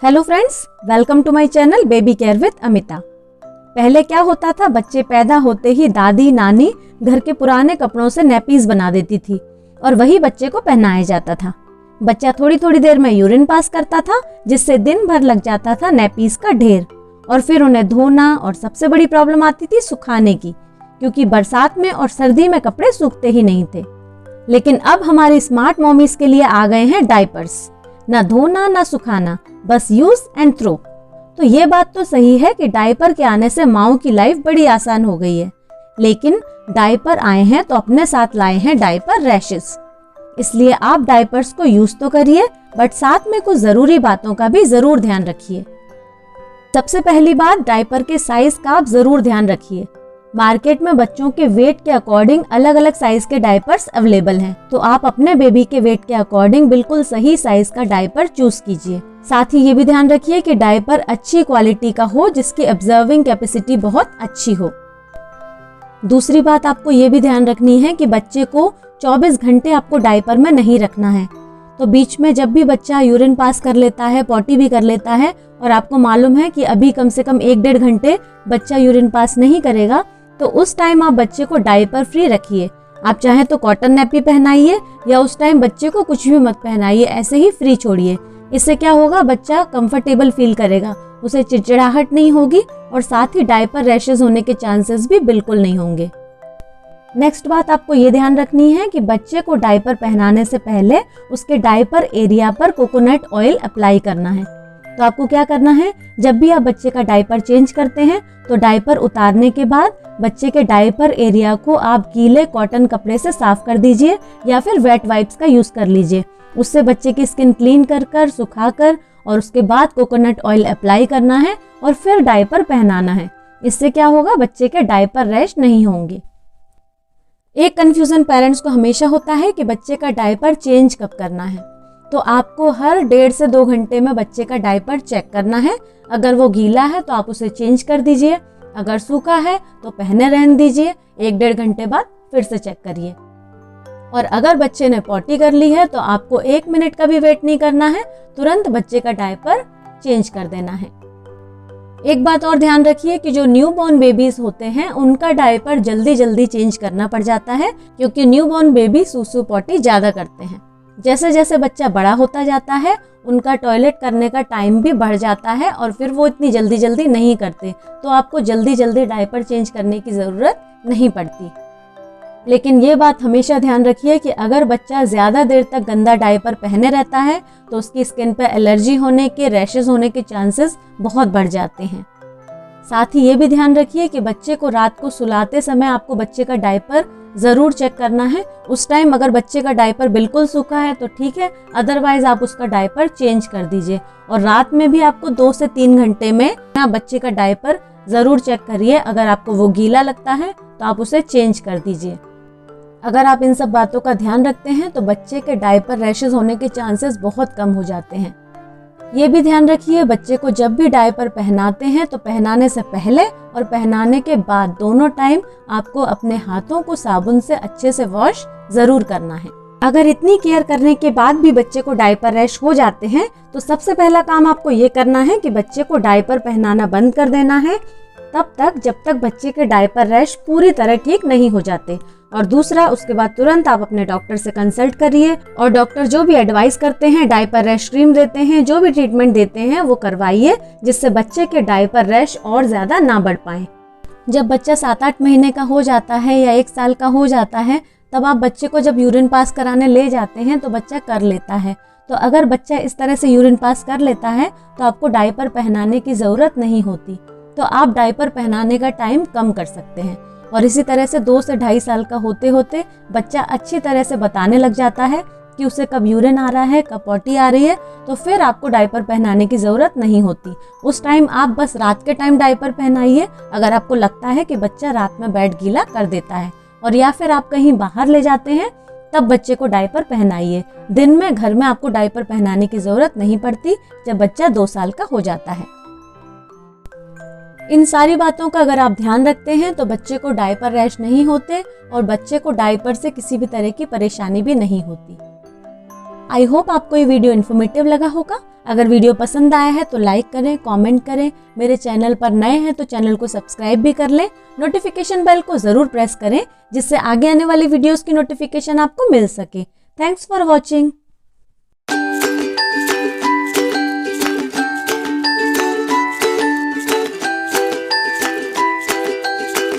Hello friends, welcome to my channel baby care with Amita. पहले क्या होता था, बच्चे पैदा होते ही दादी नानी घर के पुराने कपड़ों से नैपीज बना देती थी और वही बच्चे को पहनाया जाता था। बच्चा थोड़ी थोड़ी देर में यूरिन पास करता था, जिससे दिन भर लग जाता था नैपीज का ढेर और फिर उन्हें धोना, और सबसे बड़ी प्रॉब्लम आती थी सुखाने की, क्योंकि बरसात में और सर्दी में कपड़े सूखते ही नहीं थे। लेकिन अब हमारी स्मार्ट मॉमीज के लिए आ गए हैं डायपर्स। ना धोना ना सुखाना, बस यूज एंड थ्रो। तो ये बात तो सही है कि डायपर के आने से माओ की लाइफ बड़ी आसान हो गई है, लेकिन डायपर आए हैं तो अपने साथ लाए हैं डायपर रैशेस। इसलिए आप डायपर्स को यूज तो करिए, बट साथ में कुछ जरूरी बातों का भी जरूर ध्यान रखिए। सबसे पहली बात, डायपर के साइज का आप जरूर ध्यान रखिए। मार्केट में बच्चों के वेट के अकॉर्डिंग अलग अलग साइज के डायपर्स अवेलेबल हैं, तो आप अपने बेबी के वेट के अकॉर्डिंग बिल्कुल सही साइज का डायपर चूज कीजिए। साथ ही ये भी ध्यान रखिए कि डायपर अच्छी क्वालिटी का हो, जिसकी ऑब्जर्विंग कैपेसिटी बहुत अच्छी हो। दूसरी बात आपको ये भी ध्यान रखनी है कि बच्चे को 24 घंटे आपको डायपर में नहीं रखना है। तो बीच में जब भी बच्चा यूरिन पास कर लेता है, पॉटी भी कर लेता है, और आपको मालूम है कि अभी कम से कम 1-1.5 घंटे बच्चा यूरिन पास नहीं करेगा, तो उस टाइम आप बच्चे को डायपर फ्री रखिए। आप चाहे तो कॉटन नैपी पहनाइए या उस टाइम बच्चे को कुछ भी मत पहनाइए, ऐसे ही फ्री छोड़िए। इससे क्या होगा, बच्चा कंफर्टेबल फील करेगा, उसे चिड़चिड़ाहट नहीं होगी और साथ ही डायपर रैशेस होने के चांसेस भी बिल्कुल नहीं होंगे। नेक्स्ट बात आपको ये ध्यान रखनी है कि बच्चे को डायपर पहनाने से पहले उसके डायपर एरिया पर कोकोनट ऑयल अप्लाई करना है। तो आपको क्या करना है, जब भी आप बच्चे का डायपर चेंज करते हैं तो डायपर उतारने के बाद बच्चे के डायपर एरिया को आप गीले कॉटन कपड़े से साफ कर दीजिए या फिर वेट वाइप्स का यूज कर लीजिए। उससे बच्चे की स्किन क्लीन कर सुखाकर और उसके बाद कोकोनट ऑयल अप्लाई करना है और फिर डायपर पहनाना है। इससे क्या होगा, बच्चे के डायपर रैश नहीं होंगे। एक कंफ्यूजन पेरेंट्स को हमेशा होता है कि बच्चे का डायपर चेंज कब करना है। तो आपको हर 1.5 से 2 घंटे में बच्चे का डायपर चेक करना है। अगर वो गीला है तो आप उसे चेंज कर दीजिए, अगर सूखा है तो पहने रहने दीजिए, 1-1.5 घंटे बाद फिर से चेक करिए। और अगर बच्चे ने पॉटी कर ली है तो आपको 1 मिनट का भी वेट नहीं करना है, तुरंत बच्चे का डायपर चेंज कर देना है। एक बात और ध्यान रखिए कि जो न्यूबॉर्न बेबीज होते हैं उनका डायपर जल्दी जल्दी चेंज करना पड़ जाता है, क्योंकि न्यूबॉर्न बेबी सूसू पॉटी ज्यादा करते हैं। जैसे जैसे बच्चा बड़ा होता जाता है उनका टॉयलेट करने का टाइम भी बढ़ जाता है और फिर वो इतनी जल्दी जल्दी नहीं करते, तो आपको जल्दी जल्दी डायपर चेंज करने की ज़रूरत नहीं पड़ती। लेकिन ये बात हमेशा ध्यान रखिए कि अगर बच्चा ज़्यादा देर तक गंदा डायपर पहने रहता है तो उसकी स्किन पर एलर्जी होने के, रैशेज होने के चांसेस बहुत बढ़ जाते हैं। साथ ही ये भी ध्यान रखिए कि बच्चे को रात को सुलाते समय आपको बच्चे का डायपर ज़रूर चेक करना है। उस टाइम अगर बच्चे का डायपर बिल्कुल सूखा है तो ठीक है, अदरवाइज आप उसका डायपर चेंज कर दीजिए। और रात में भी आपको 2 से 3 घंटे में बच्चे का डायपर ज़रूर चेक करिए। अगर आपको वो गीला लगता है तो आप उसे चेंज कर दीजिए। अगर आप इन सब बातों का ध्यान रखते हैं तो बच्चे के डायपर रैशेज होने के चांसेस बहुत कम हो जाते हैं। ये भी ध्यान रखिए, बच्चे को जब भी डायपर पहनाते हैं तो पहनाने से पहले और पहनाने के बाद दोनों टाइम आपको अपने हाथों को साबुन से अच्छे से वॉश जरूर करना है। अगर इतनी केयर करने के बाद भी बच्चे को डायपर रैश हो जाते हैं तो सबसे पहला काम आपको ये करना है कि बच्चे को डायपर पहनाना बंद कर देना है तब तक जब तक बच्चे के डायपर रैश पूरी तरह ठीक नहीं हो जाते। और दूसरा, उसके बाद तुरंत आप अपने डॉक्टर से कंसल्ट करिए और डॉक्टर जो भी एडवाइस करते हैं, डायपर रैश क्रीम देते हैं, जो भी ट्रीटमेंट देते हैं वो करवाइए, जिससे बच्चे के डायपर रैश और ज्यादा ना बढ़ पाए। जब बच्चा 7-8 महीने का हो जाता है या 1 साल का हो जाता है, तब आप बच्चे को जब यूरिन पास कराने ले जाते हैं तो बच्चा कर लेता है। तो अगर बच्चा इस तरह से यूरिन पास कर लेता है तो आपको डायपर पहनाने की जरूरत नहीं होती, तो आप डायपर पहनाने का टाइम कम कर सकते हैं। और इसी तरह से 2 से 2.5 साल का होते होते बच्चा अच्छी तरह से बताने लग जाता है कि उसे कब यूरिन आ रहा है, कब पॉटी आ रही है, तो फिर आपको डायपर पहनाने की ज़रूरत नहीं होती। उस टाइम आप बस रात के टाइम डायपर पहनाइए अगर आपको लगता है कि बच्चा रात में बेड गीला कर देता है, और या फिर आप कहीं बाहर ले जाते हैं तब बच्चे को डायपर पहनाइए। दिन में घर में आपको डायपर पहनाने की ज़रूरत नहीं पड़ती जब बच्चा 2 साल का हो जाता है। इन सारी बातों का अगर आप ध्यान रखते हैं तो बच्चे को डायपर रैश नहीं होते और बच्चे को डायपर से किसी भी तरह की परेशानी भी नहीं होती। आई होप आपको ये वीडियो इन्फॉर्मेटिव लगा होगा। अगर वीडियो पसंद आया है तो लाइक करें, कमेंट करें। मेरे चैनल पर नए हैं तो चैनल को सब्सक्राइब भी कर लें। नोटिफिकेशन बेल को ज़रूर प्रेस करें जिससे आगे आने वाली वीडियोस की नोटिफिकेशन आपको मिल सके। Thanks for watching.